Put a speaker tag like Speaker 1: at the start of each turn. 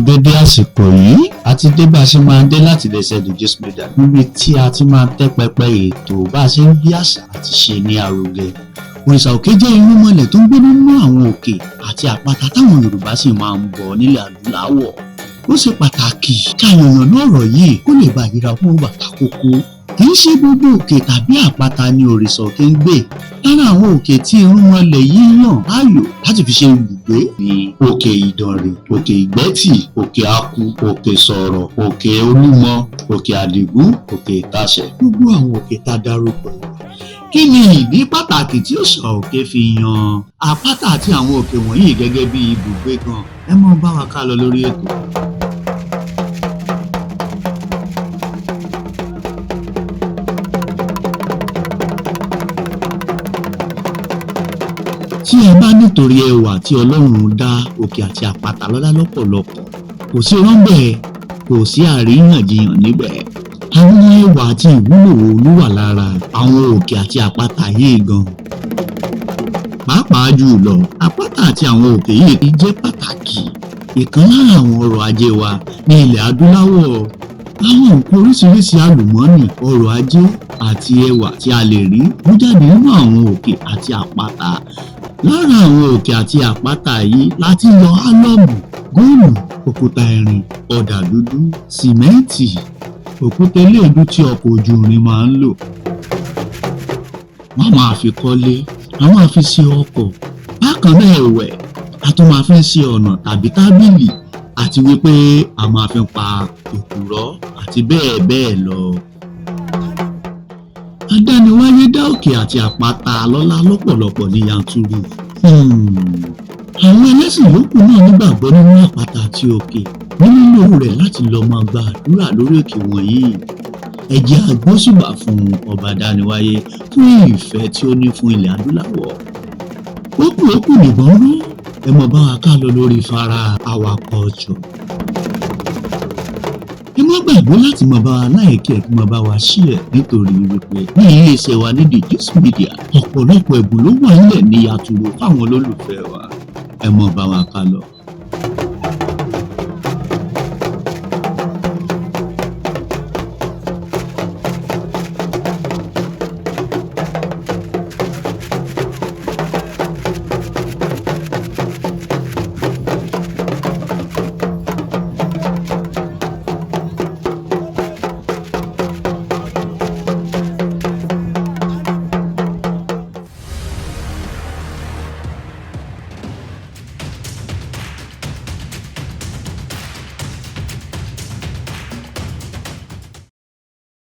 Speaker 1: dédé àsìkò yìí a ti dé bá a ṣe máa dé láti iléeṣẹ́ The Gist Media níbi tí a ti máa tẹ́ pẹpẹ ètò bá a ṣe ń gbé àṣà àti ṣe ní àrùgẹ. Òrìṣà òkè jẹ́ irúnmọlẹ̀ tó ń gbé nínú àwọn òkè àti àpáta táwọn Yorùbá sì máa ń bọ nílẹ̀ adúláwọ̀. Ó ṣe pàtàkì ká yànnàná ọ̀rọ̀ yìí kó lè bá yíra fún bàtà kókó. Kì í ṣe gbogbo òkè tàbí àpáta ni òrìṣà òkè ń gbé. Lára àwọn òkè tí irúnmọlẹ̀ yìí yàn láàyò láti fi ṣe ibùgbé ni òkè Ìdànrè, òkè Ìgbẹ́tì, òkè Aku, òkè Sọ̀rọ̀, òkè Olúmọ, òkè Àdìgún, òkè Ìtàṣẹ̀. Gbogbo àwọn òkè tá a dárúkọ yìí. Kí ni ìdí pàtàkì tí òrìṣà òkè fi yan àpáta àti àwọn òkè wọ̀nyí gẹ́gẹ́ bí ibùgbé gan? Ẹ mọ́ bá wa ká lọ lórí ètò. Tí ẹ bá nítorí ẹwà tí Ọlọ́run dá òkè àti àpáta lọ́lá lọ́pọ̀lọpọ̀, kò sí rọ́ńbẹ́, kò sí àríyànjiyàn níbẹ̀. Àwọn ẹwà àti ìwúlò wo ló wà lára àwọn òkè àti àpáta yìí gan? Pàápàá jùlọ, àpáta àti àwọn òkè yìí jẹ́ pàtàkì. Ìkan lára àwọn ọrọ̀ ajé wa ní ilẹ̀ adúláwọ̀. Àwọn nǹkan oríṣiríṣi àlùmọ́ọ́nì, ọrọ̀ ajé àti ẹwà tí a lè rí mú jáde nínú àwọn òkè àti àpáta. Lára àwọn òkè àti àpáta yìí láti yọ álọ́ọ̀mù, góòlù, òkúta irin, ọ̀dà dúdú, sìmẹ́ǹtì, òkúta eléèdú tí ọkọ̀ ojú irin máa ń lò. Wọ́n máa fi kọ́lé, wọ́n máa fi ṣe ọkọ̀. Bákan náà ẹ̀wẹ̀, a tún máa fi ń ṣe ọ̀nà tàbí tábìlì, àti wípé a máa fi ń pa èkùrọ́ àti bẹ́ẹ̀ bẹ́ẹ̀ lọ. Adániwáyé dá òkè àti àpáta lọ́lá lọ́pọ̀lọpọ̀ ní yanturu. Àwọn ẹlẹ́sìn yòókù náà nígbàgbọ́ nínú àpáta àti òkè, wọ́n nílò rẹ̀ láti lọ máa gba àdúrà lórí òkè wọ̀nyí. Ẹ jẹ́ a gbóṣùbà fún ọba Adániwáyé fún ìfẹ́ tí ó ní fún ilẹ̀ adúláwọ̀. Ó kù nìbọn ró. Ẹ mọ̀ bá wa ká lọ lórí fara awakọ̀ ọjọ́. Ẹ má gbàgbé láti máa bá wa láìkí ẹ̀ kí máa bá wa share nítorí wípé ní iléeṣẹ́ wa ní The Gist Media ọ̀pọ̀lọpọ̀ ẹ̀bùn ló wà nílẹ̀ ní yàtúrò fáwọn olólùfẹ́ wa. Ẹ mọ̀ bá wa ká lọ.